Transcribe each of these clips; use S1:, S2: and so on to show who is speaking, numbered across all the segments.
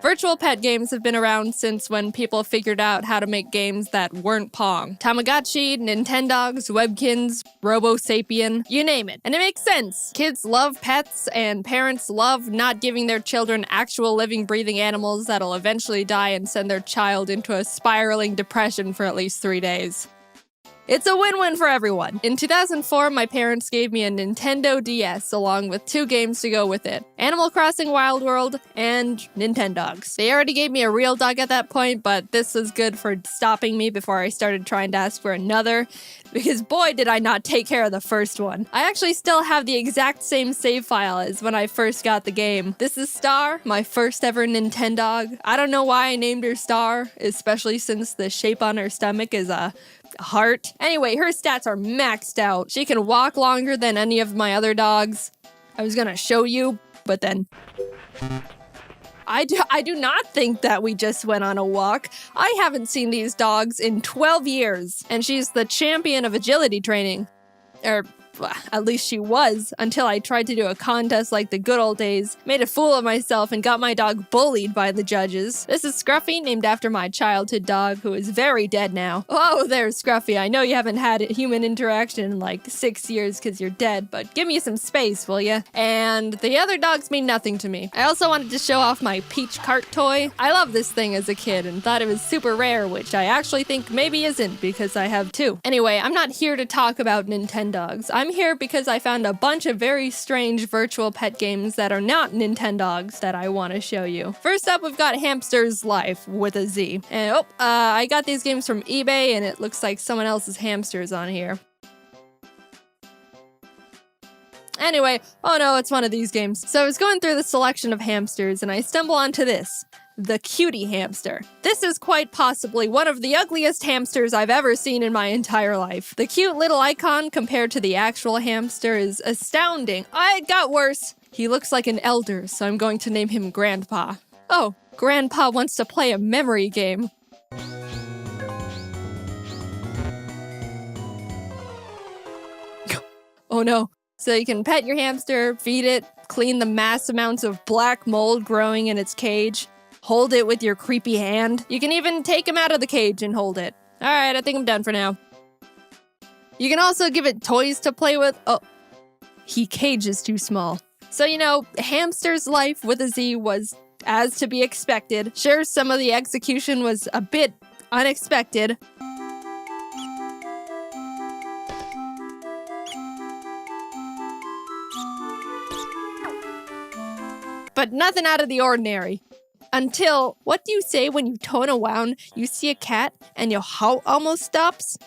S1: Virtual pet games have been around since when people figured out how to make games that weren't Pong. Tamagotchi, Nintendogs, Webkins, Robo-Sapien, you name it. And it makes sense. Kids love pets, and parents love not giving their children actual living, breathing animals that'll eventually die and send their child into a spiraling depression for at least 3 days. It's a win-win for everyone. In 2004, my parents gave me a Nintendo DS along with 2 games to go with it. Animal Crossing Wild World and Nintendogs. They already gave me a real dog at that point, but this was good for stopping me before I started trying to ask for another, because boy did I not take care of the first one. I actually still have the exact same save file as when I first got the game. This is Star, my first ever Nintendog. I don't know why I named her Star, especially since the shape on her stomach is a heart. Anyway, her stats are maxed out. She can walk longer than any of my other dogs. I was gonna show you, but then I do not think that we just went on a walk. I haven't seen these dogs in 12 years, and she's the champion of agility training. At least she was, until I tried to do a contest like the good old days, made a fool of myself, and got my dog bullied by the judges. This is Scruffy, named after my childhood dog, who is very dead now. Oh, there's Scruffy. I know you haven't had a human interaction in like 6 years because you're dead, but give me some space, will ya? And the other dogs mean nothing to me. I also wanted to show off my Peach cart toy. I loved this thing as a kid and thought it was super rare, which I actually think maybe isn't because I have 2. Anyway, I'm not here to talk about Nintendogs. I'm here because I found a bunch of very strange virtual pet games that are not Nintendogs that I want to show you. First up, we've got Hamster's Life with a Z. And I got these games from eBay, and it looks like someone else's hamsters on here. Anyway, oh no, it's one of these games. So I was going through the selection of hamsters, and I stumble onto this. The cutie hamster. This is quite possibly one of the ugliest hamsters I've ever seen in my entire life. The cute little icon compared to the actual hamster is astounding. It got worse. He looks like an elder, so I'm going to name him Grandpa. Oh, Grandpa wants to play a memory game. Oh no. So you can pet your hamster, feed it, clean the mass amounts of black mold growing in its cage, hold it with your creepy hand. You can even take him out of the cage and hold it. Alright, I think I'm done for now. You can also give it toys to play with. Oh, he cage is too small. So, you know, Hamster's Life with a Z was as to be expected. Sure, some of the execution was a bit unexpected. But nothing out of the ordinary. Until, what do you say when you turn around, you see a cat, and your heart almost stops?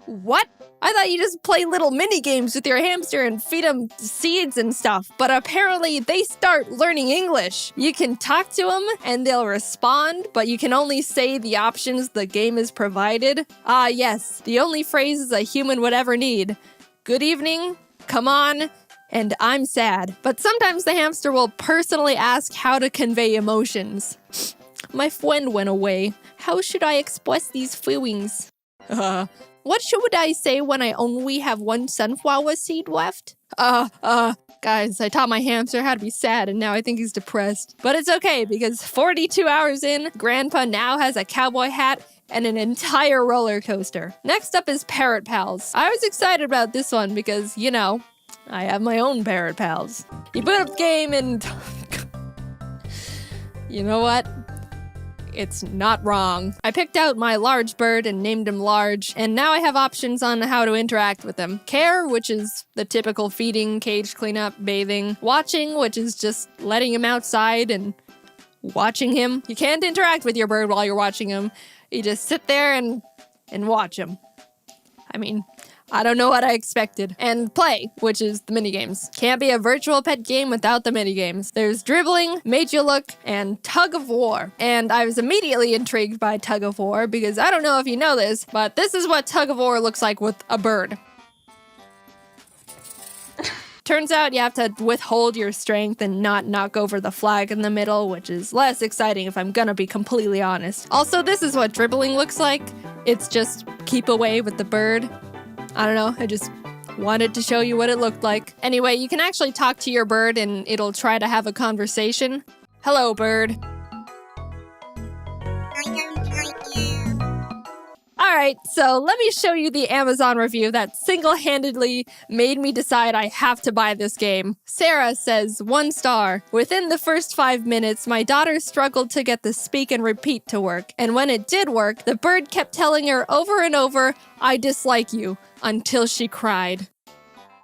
S1: What? I thought you just play little mini games with your hamster and feed them seeds and stuff, but apparently they start learning English. You can talk to them and they'll respond, but you can only say the options the game is provided. Yes, the only phrases a human would ever need. Good evening, come on, and I'm sad. But sometimes the hamster will personally ask how to convey emotions. My friend went away. How should I express these feelings? What should I say when I only have one sunflower seed left? Guys, I taught my hamster how to be sad, and now I think he's depressed. But it's okay, because 42 hours in, Grandpa now has a cowboy hat and an entire roller coaster. Next up is Parrot Pals. I was excited about this one because, you know, I have my own Parrot Pals. You boot up the game and... you know what? It's not wrong. I picked out my large bird and named him Large, and now I have options on how to interact with him. Care, which is the typical feeding, cage cleanup, bathing. Watching, which is just letting him outside and watching him. You can't interact with your bird while you're watching him. You just sit there and watch him. I mean, I don't know what I expected. And Play, which is the minigames. Can't be a virtual pet game without the minigames. There's Dribbling, Made You Look, and Tug of War. And I was immediately intrigued by Tug of War because I don't know if you know this, but this is what Tug of War looks like with a bird. Turns out you have to withhold your strength and not knock over the flag in the middle, which is less exciting if I'm gonna be completely honest. Also, this is what Dribbling looks like. It's just keep away with the bird. I don't know, I just wanted to show you what it looked like. Anyway, you can actually talk to your bird and it'll try to have a conversation. Hello, bird.
S2: I don't like you.
S1: Alright, so let me show you the Amazon review that single-handedly made me decide I have to buy this game. Sarah says, 1 star. Within the first 5 minutes, my daughter struggled to get the speak and repeat to work. And when it did work, the bird kept telling her over and over, I dislike you, until she cried.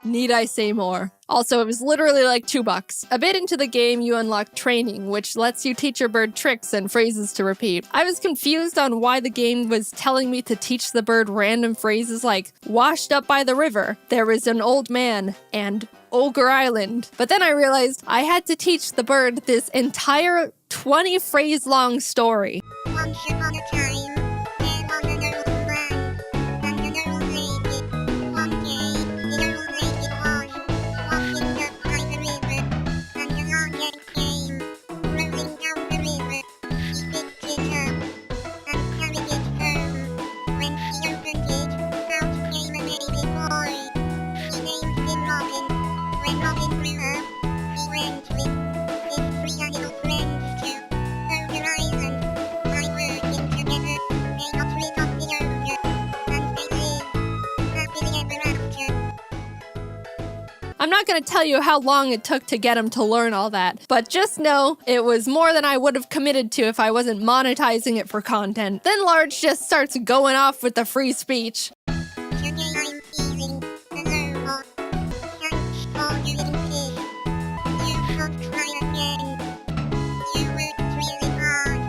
S1: Need I say more? Also, it was literally like $2. A bit into the game, you unlock training, which lets you teach your bird tricks and phrases to repeat. I was confused on why the game was telling me to teach the bird random phrases like, washed up by the river, there is an old man, and Ogre Island. But then I realized I had to teach the bird this entire 20-phrase-long story.
S2: Once upon a time, there was an old man and an old lady. One day, the old lady was walking up by the river, and along came, rolling down the river. She picked it up and carried it home. When she opened it, out came a baby boy. She named him Robin. When Robin grew up, he went with his 3 little friends to Ogre Island. By working together, they got rid of the ogre, and they lived happily ever after.
S1: I'm not going to tell you how long it took to get him to learn all that, but just know it was more than I would have committed to if I wasn't monetizing it for content. Then Large just starts going off with the free speech.
S2: Today I'm feeling a lot. Thanks for giving peace. You should try again. You worked really hard.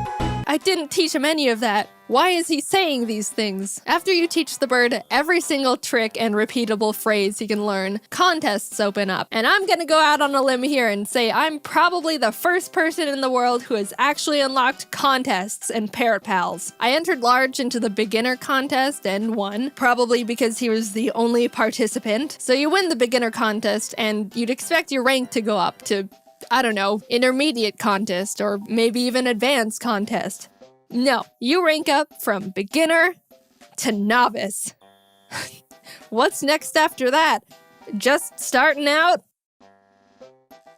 S1: I didn't teach him any of that. Why is he saying these things? After you teach the bird every single trick and repeatable phrase he can learn, contests open up. And I'm gonna go out on a limb here and say I'm probably the first person in the world who has actually unlocked contests and Parrot Pals. I entered Large into the beginner contest and won, probably because he was the only participant. So you win the beginner contest and you'd expect your rank to go up to, I don't know, intermediate contest or maybe even advanced contest. No, you rank up from beginner to novice. What's next after that? Just starting out?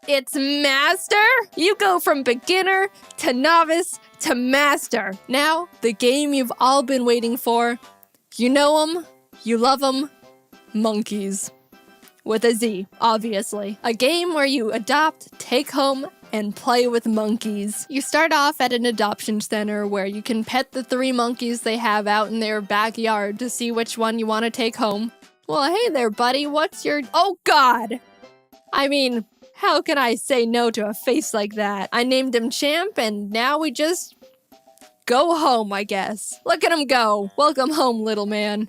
S1: It's master? You go from beginner to novice to master. Now, the game you've all been waiting for. You know them, you love them, monkeys. With a Z, obviously. A game where you adopt, take home, and play with monkeys. You start off at an adoption center where you can pet the 3 monkeys they have out in their backyard to see which one you want to take home. Well, hey there, buddy, what's your— Oh, God! I mean, how can I say no to a face like that? I named him Champ, and now we just go home, I guess. Look at him go. Welcome home, little man.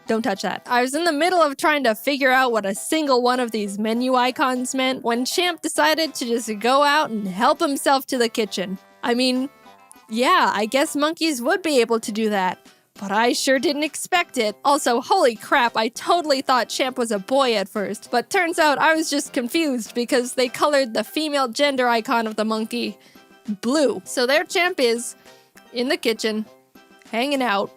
S1: Don't touch that. I was in the middle of trying to figure out what a single one of these menu icons meant when Champ decided to just go out and help himself to the kitchen. I mean, yeah, I guess monkeys would be able to do that, but I sure didn't expect it. Also, holy crap, I totally thought Champ was a boy at first, but turns out I was just confused because they colored the female gender icon of the monkey blue. So there Champ is, in the kitchen, hanging out.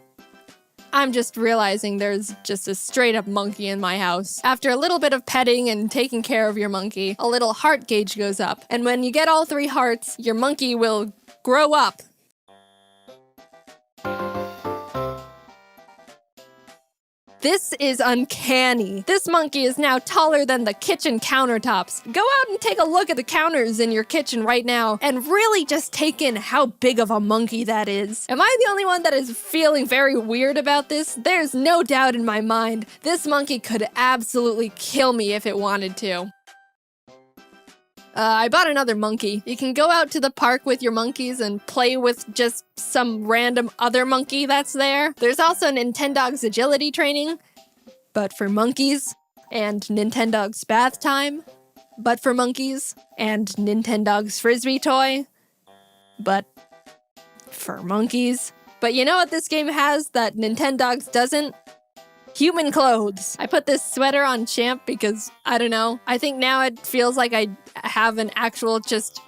S1: I'm just realizing there's just a straight-up monkey in my house. After a little bit of petting and taking care of your monkey, a little heart gauge goes up. And when you get all 3 hearts, your monkey will grow up. This is uncanny. This monkey is now taller than the kitchen countertops. Go out and take a look at the counters in your kitchen right now and really just take in how big of a monkey that is. Am I the only one that is feeling very weird about this? There's no doubt in my mind, this monkey could absolutely kill me if it wanted to. I bought another monkey. You can go out to the park with your monkeys and play with just some random other monkey that's there. There's also Nintendog's agility training, but for monkeys, and Nintendog's bath time, but for monkeys, and Nintendog's frisbee toy, but for monkeys. But you know what this game has that Nintendog's doesn't? Human clothes. I put this sweater on Champ because, I don't know, I think now it feels like I have an actual just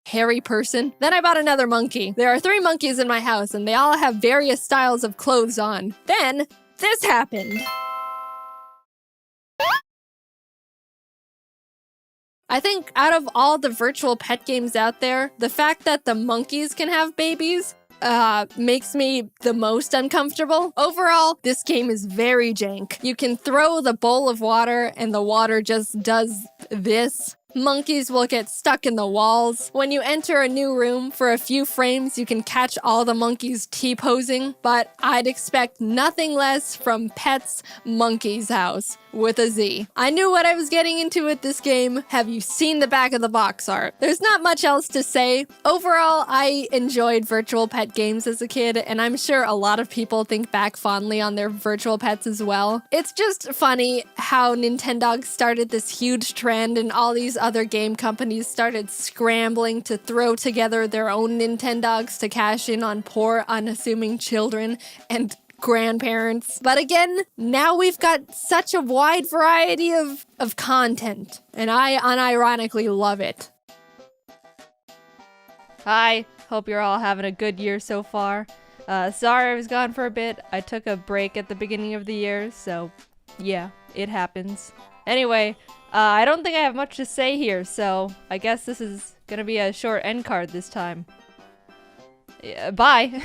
S1: hairy person. Then I bought another monkey. There are 3 monkeys in my house and they all have various styles of clothes on. Then this happened. I think out of all the virtual pet games out there, the fact that the monkeys can have babies makes me the most uncomfortable. Overall, this game is very jank. You can throw the bowl of water and the water just does this. Monkeys will get stuck in the walls. When you enter a new room, for a few frames, you can catch all the monkeys T-posing, but I'd expect nothing less from Pets Monkey's House with a Z. I knew what I was getting into with this game. Have you seen the back of the box art? There's not much else to say. Overall, I enjoyed virtual pet games as a kid, and I'm sure a lot of people think back fondly on their virtual pets as well. It's just funny how Nintendo started this huge trend and all these other game companies started scrambling to throw together their own Nintendogs to cash in on poor, unassuming children and grandparents. But again, now we've got such a wide variety of content, and I unironically love it. Hi, hope you're all having a good year so far. Sorry I was gone for a bit. I took a break at the beginning of the year, so yeah, it happens. Anyway, I don't think I have much to say here, so I guess this is gonna be a short end card this time. Yeah, bye!